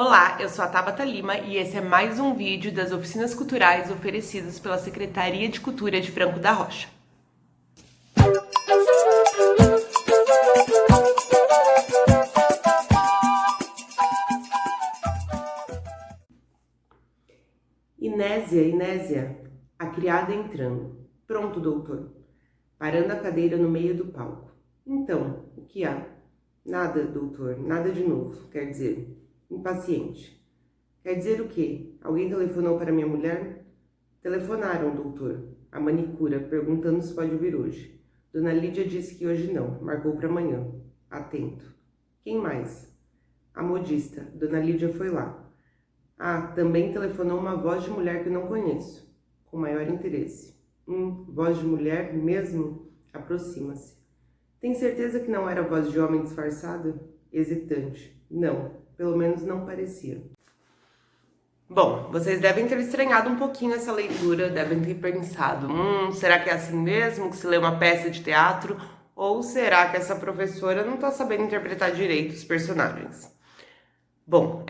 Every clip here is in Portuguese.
Olá, eu sou a Tabata Lima e esse é mais um vídeo das oficinas culturais oferecidas pela Secretaria de Cultura de Franco da Rocha. Inésia, a criada entrando. Pronto, doutor. Parando a cadeira no meio do palco. Então, o que há? Nada, doutor, nada de novo, quer dizer, impaciente. Quer dizer o quê? Alguém telefonou para minha mulher? Telefonaram, doutor. A manicura, perguntando se pode vir hoje. Dona Lídia disse que hoje não, marcou para amanhã. Atento. Quem mais? A modista, Dona Lídia foi lá. Ah, também telefonou uma voz de mulher que não conheço, com maior interesse. Voz de mulher mesmo? Aproxima-se. Tem certeza que não era voz de homem disfarçada? Hesitante. Não, pelo menos não parecia. Bom, vocês devem ter estranhado um pouquinho essa leitura, devem ter pensado, será que é assim mesmo que se lê uma peça de teatro? Ou será que essa professora não está sabendo interpretar direito os personagens? Bom,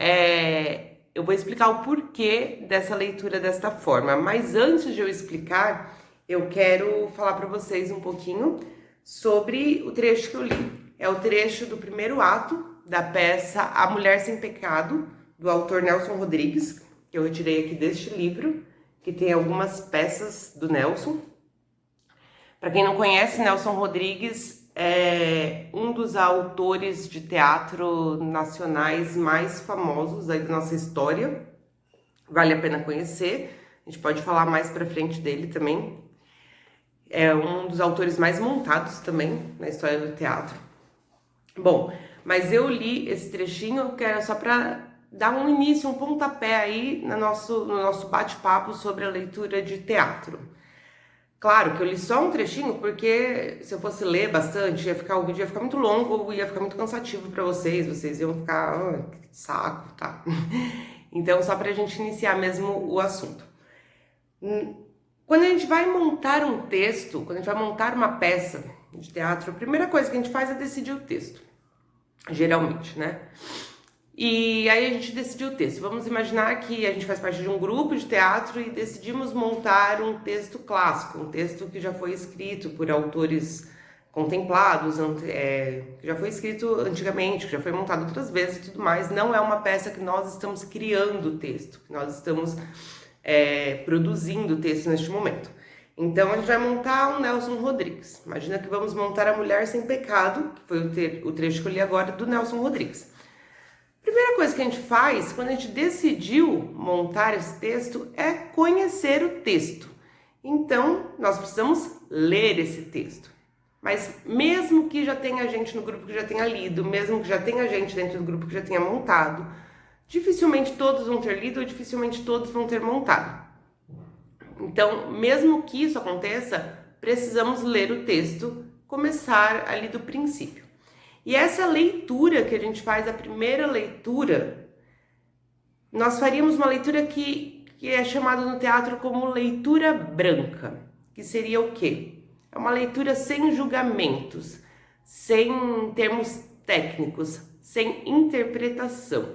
eu vou explicar o porquê dessa leitura desta forma, mas antes de eu explicar, eu quero falar para vocês um pouquinho sobre o trecho que eu li. É o trecho do primeiro ato da peça A Mulher Sem Pecado, do autor Nelson Rodrigues, que eu retirei aqui deste livro, que tem algumas peças do Nelson. Para quem não conhece, Nelson Rodrigues é um dos autores de teatro nacionais mais famosos aí da nossa história. Vale a pena conhecer. A gente pode falar mais para frente dele também. É um dos autores mais montados também na história do teatro. Bom, mas eu li esse trechinho que era só para dar um início, um pontapé aí no nosso bate-papo sobre a leitura de teatro. Claro que eu li só um trechinho, porque se eu fosse ler bastante, o vídeo ia ficar muito longo ou ia ficar muito cansativo para vocês iam ficar, que saco, tá? Então, só pra gente iniciar mesmo o assunto. Quando a gente vai montar um texto, quando a gente vai montar uma peça de teatro, a primeira coisa que a gente faz é decidir o texto, geralmente, né? E aí a gente decidiu o texto. Vamos imaginar que a gente faz parte de um grupo de teatro e decidimos montar um texto clássico, um texto que já foi escrito por autores contemplados, que já foi escrito antigamente, que já foi montado outras vezes e tudo mais. Não é uma peça que nós estamos criando o texto, que nós estamos produzindo o texto neste momento. Então a gente vai montar um Nelson Rodrigues. Imagina que vamos montar A Mulher Sem Pecado, que foi o trecho que eu li agora do Nelson Rodrigues. Primeira coisa que a gente faz, quando a gente decidiu montar esse texto, é conhecer o texto. Então, nós precisamos ler esse texto. Mas mesmo que já tenha gente no grupo que já tenha lido, mesmo que já tenha gente dentro do grupo que já tenha montado, dificilmente todos vão ter lido ou dificilmente todos vão ter montado. Então, mesmo que isso aconteça, precisamos ler o texto, começar ali do princípio. E essa leitura que a gente faz, a primeira leitura, nós faríamos uma leitura que é chamada no teatro como leitura branca, que seria o quê? É uma leitura sem julgamentos, sem termos técnicos, sem interpretação.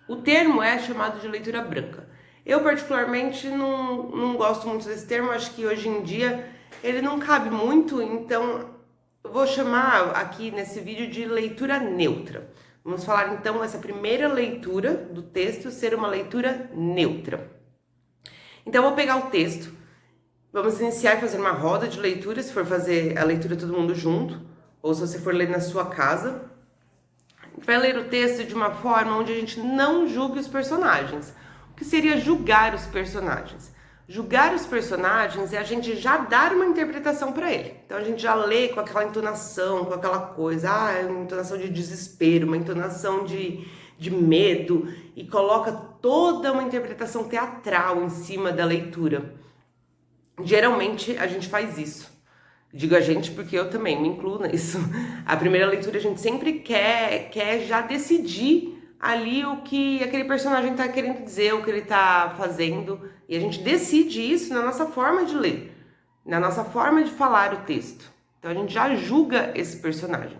O termo é chamado de leitura branca. Eu particularmente não gosto muito desse termo, acho que hoje em dia ele não cabe muito, então eu vou chamar aqui nesse vídeo de leitura neutra. Vamos falar então essa primeira leitura do texto ser uma leitura neutra. Então eu vou pegar o texto, vamos iniciar e fazer uma roda de leitura, se for fazer a leitura todo mundo junto, ou se você for ler na sua casa. A gente vai ler o texto de uma forma onde a gente não julgue os personagens. O que seria julgar os personagens? Julgar os personagens é a gente já dar uma interpretação para ele. Então a gente já lê com aquela entonação, com aquela coisa, uma entonação de desespero, uma entonação de medo, e coloca toda uma interpretação teatral em cima da leitura. Geralmente a gente faz isso. Digo a gente porque eu também me incluo nisso. A primeira leitura a gente sempre quer já decidir ali o que aquele personagem está querendo dizer, o que ele está fazendo, e a gente decide isso na nossa forma de ler, na nossa forma de falar o texto. Então a gente já julga esse personagem.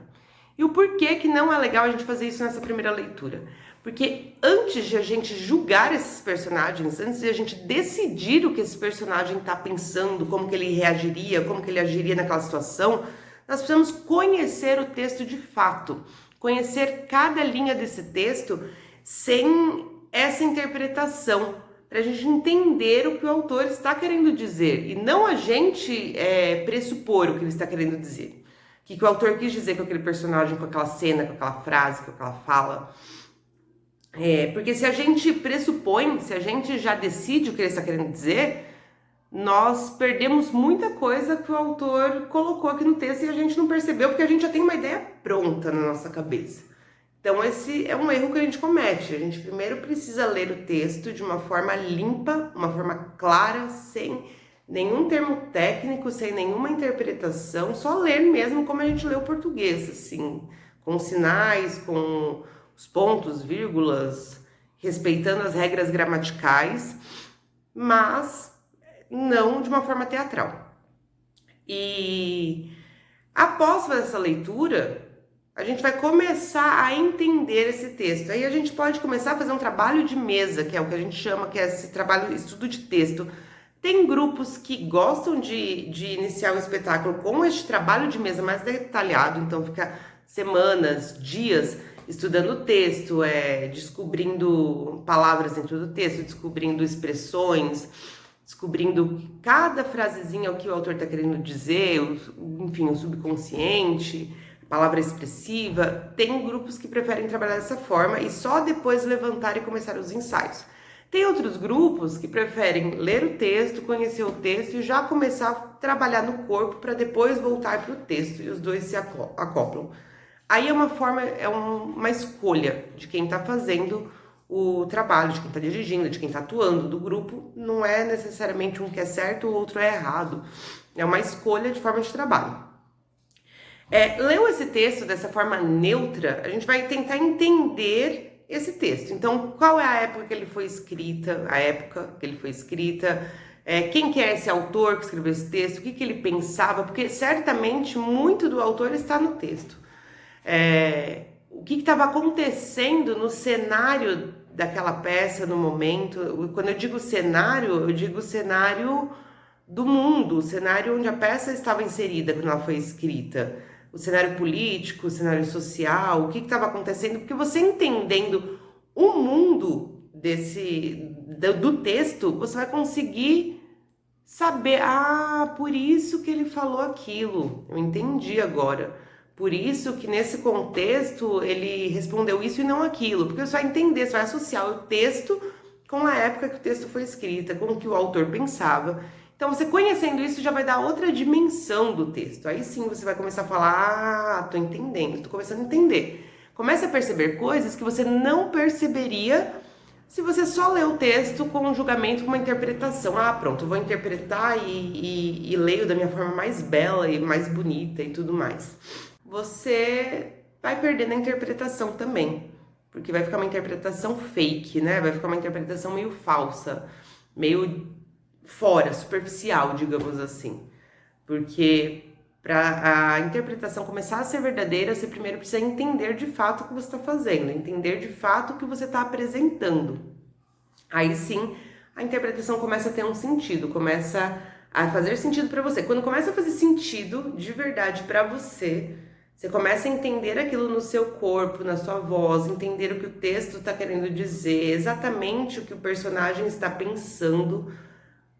E o porquê que não é legal a gente fazer isso nessa primeira leitura? Porque antes de a gente julgar esses personagens, antes de a gente decidir o que esse personagem está pensando, como que ele reagiria, como que ele agiria naquela situação, nós precisamos conhecer o texto de fato, conhecer cada linha desse texto sem essa interpretação, para a gente entender o que o autor está querendo dizer e não a gente pressupor o que ele está querendo dizer. O que o autor quis dizer com aquele personagem, com aquela cena, com aquela frase, com aquela fala. Porque se a gente pressupõe, se a gente já decide o que ele está querendo dizer, nós perdemos muita coisa que o autor colocou aqui no texto e a gente não percebeu, porque a gente já tem uma ideia pronta na nossa cabeça. Então esse é um erro que a gente comete. A gente primeiro precisa ler o texto de uma forma limpa, uma forma clara, sem nenhum termo técnico, sem nenhuma interpretação, só ler mesmo como a gente lê o português, assim, com sinais, com os pontos, vírgulas, respeitando as regras gramaticais, mas não de uma forma teatral. E após fazer essa leitura, a gente vai começar a entender esse texto. Aí a gente pode começar a fazer um trabalho de mesa, que é o que a gente chama, que é esse trabalho, estudo de texto. Tem grupos que gostam de iniciar o espetáculo com este trabalho de mesa mais detalhado, então fica semanas, dias estudando o texto, descobrindo palavras dentro do texto, descobrindo expressões, descobrindo cada frasezinha o que o autor está querendo dizer, enfim, o subconsciente, palavra expressiva. Tem grupos que preferem trabalhar dessa forma e só depois levantar e começar os ensaios. Tem outros grupos que preferem ler o texto, conhecer o texto e já começar a trabalhar no corpo para depois voltar para o texto, e os dois se acoplam. Aí é uma escolha de quem está fazendo o trabalho, de quem está dirigindo, de quem está atuando, do grupo. Não é necessariamente um que é certo, o outro é errado. É uma escolha de forma de trabalho. Leu esse texto dessa forma neutra, a gente vai tentar entender esse texto. Então, qual é a época que ele foi escrita, quem que é esse autor que escreveu esse texto, o que que ele pensava, porque certamente muito do autor está no texto. O que estava acontecendo no cenário daquela peça, no momento. Quando eu digo cenário, eu digo cenário do mundo, o cenário onde a peça estava inserida quando ela foi escrita. O cenário político, o cenário social, o que estava acontecendo, porque você entendendo o mundo do texto, você vai conseguir saber, por isso que ele falou aquilo, eu entendi agora. Por isso que nesse contexto ele respondeu isso e não aquilo, porque você vai entender, você vai associar o texto com a época que o texto foi escrito, com o que o autor pensava. Então, você conhecendo isso já vai dar outra dimensão do texto. Aí sim você vai começar a falar, tô entendendo, tô começando a entender. Comece a perceber coisas que você não perceberia se você só lê o texto com um julgamento, com uma interpretação. Pronto, eu vou interpretar e leio da minha forma mais bela e mais bonita e tudo mais. Você vai perdendo a interpretação também, porque vai ficar uma interpretação fake, né? Vai ficar uma interpretação meio falsa, meio fora, superficial, digamos assim. Porque para a interpretação começar a ser verdadeira, você primeiro precisa entender de fato o que você está fazendo, entender de fato o que você está apresentando. Aí sim, a interpretação começa a ter um sentido, começa a fazer sentido para você. Quando começa a fazer sentido de verdade para você, você começa a entender aquilo no seu corpo, na sua voz, entender o que o texto está querendo dizer, exatamente o que o personagem está pensando.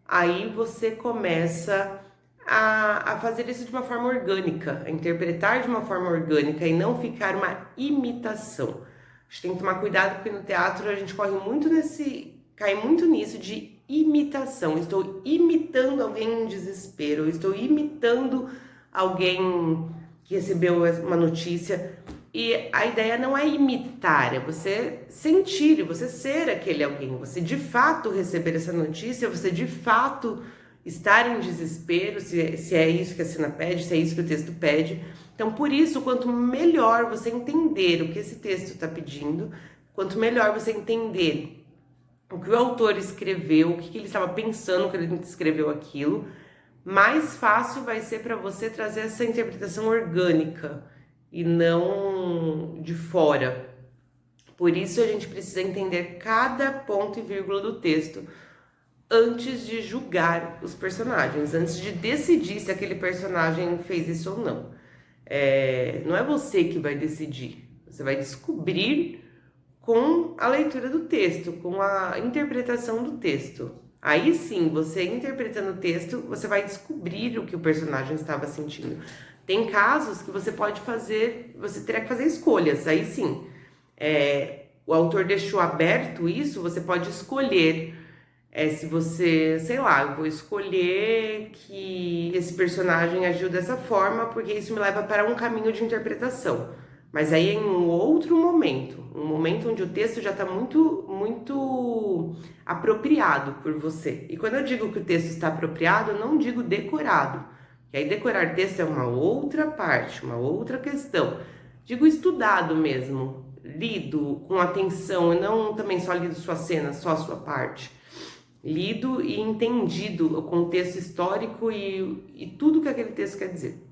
Aí você começa a fazer isso de uma forma orgânica, a interpretar de uma forma orgânica e não ficar uma imitação. A gente tem que tomar cuidado porque no teatro a gente cai muito nisso de imitação. Estou imitando alguém em desespero, estou imitando alguém que recebeu uma notícia. E a ideia não é imitar, é você sentir, você ser aquele alguém, você de fato receber essa notícia, você de fato estar em desespero, se é isso que a cena pede, se é isso que o texto pede. Então, por isso, quanto melhor você entender o que esse texto está pedindo, quanto melhor você entender o que o autor escreveu, o que ele estava pensando quando ele escreveu aquilo, mais fácil vai ser para você trazer essa interpretação orgânica e não de fora. Por isso a gente precisa entender cada ponto e vírgula do texto antes de julgar os personagens, antes de decidir se aquele personagem fez isso ou não. Não é você que vai decidir, você vai descobrir com a leitura do texto, com a interpretação do texto. Aí sim, você interpretando o texto, você vai descobrir o que o personagem estava sentindo. Tem casos que você pode fazer, você terá que fazer escolhas, aí sim. O autor deixou aberto isso, você pode escolher. Se você, sei lá, eu vou escolher que esse personagem agiu dessa forma porque isso me leva para um caminho de interpretação. Mas aí em um outro momento, um momento onde o texto já está muito apropriado por você. E quando eu digo que o texto está apropriado, eu não digo decorado. E aí decorar texto é uma outra parte, uma outra questão. Digo estudado mesmo, lido com atenção, e não também só lido sua cena, só a sua parte. Lido e entendido o contexto histórico e tudo que aquele texto quer dizer.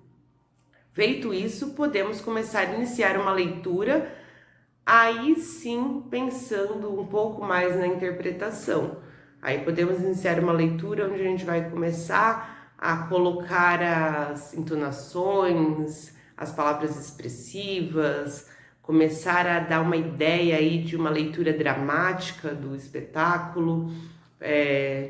Feito isso, podemos começar a iniciar uma leitura, aí sim pensando um pouco mais na interpretação. Aí podemos iniciar uma leitura onde a gente vai começar a colocar as entonações, as palavras expressivas, começar a dar uma ideia aí de uma leitura dramática do espetáculo,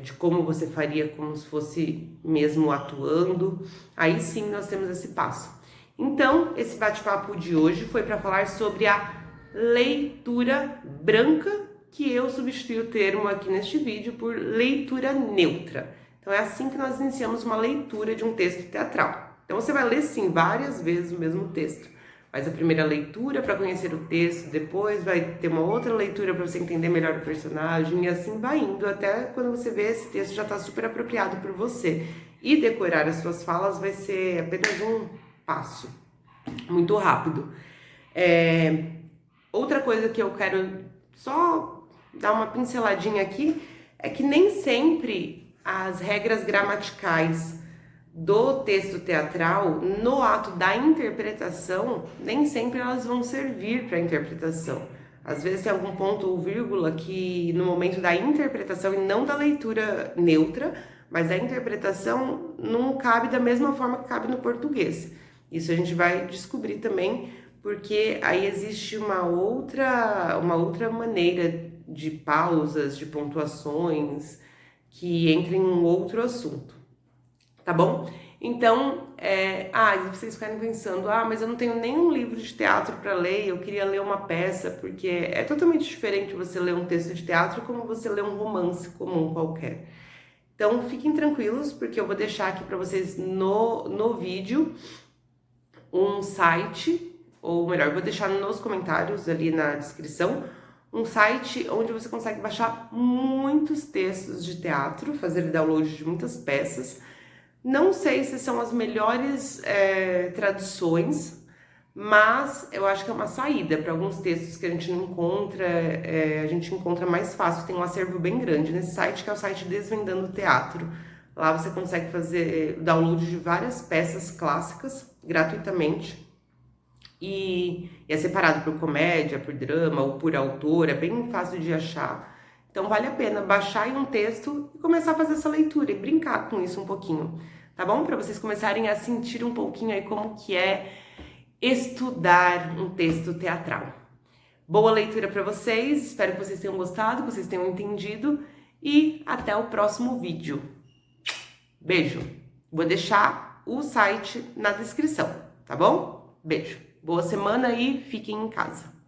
de como você faria como se fosse mesmo atuando. Aí sim nós temos esse passo. Então, esse bate-papo de hoje foi para falar sobre a leitura branca, que eu substituí o termo aqui neste vídeo por leitura neutra. Então, é assim que nós iniciamos uma leitura de um texto teatral. Então, você vai ler, sim, várias vezes o mesmo texto. Faz a primeira leitura para conhecer o texto, depois vai ter uma outra leitura para você entender melhor o personagem, e assim vai indo, até quando você vê esse texto já está super apropriado por você. E decorar as suas falas vai ser apenas um passo muito rápido. Outra coisa que eu quero só dar uma pinceladinha aqui é que nem sempre as regras gramaticais do texto teatral, no ato da interpretação, nem sempre elas vão servir para a interpretação. Às vezes tem algum ponto ou vírgula que no momento da interpretação e não da leitura neutra, mas a interpretação não cabe da mesma forma que cabe no português. Isso a gente vai descobrir também, porque aí existe uma outra maneira de pausas, de pontuações, que entra em um outro assunto, tá bom? Então, vocês ficarem pensando, mas eu não tenho nenhum livro de teatro para ler, eu queria ler uma peça, porque é totalmente diferente você ler um texto de teatro como você ler um romance comum qualquer. Então, fiquem tranquilos, porque eu vou deixar aqui para vocês no vídeo um site, ou melhor, vou deixar nos comentários ali na descrição, um site onde você consegue baixar muitos textos de teatro, fazer download de muitas peças. Não sei se são as melhores traduções, mas eu acho que é uma saída para alguns textos que a gente não encontra, a gente encontra mais fácil, tem um acervo bem grande nesse site, que é o site Desvendando Teatro. Lá você consegue fazer download de várias peças clássicas gratuitamente, e é separado por comédia, por drama ou por autor, é bem fácil de achar. Então vale a pena baixar em um texto e começar a fazer essa leitura e brincar com isso um pouquinho, tá bom? Para vocês começarem a sentir um pouquinho aí como que é estudar um texto teatral. Boa leitura para vocês, espero que vocês tenham gostado, que vocês tenham entendido, e até o próximo vídeo. Beijo! Vou deixar o site na descrição, tá bom? Beijo! Boa semana e fiquem em casa.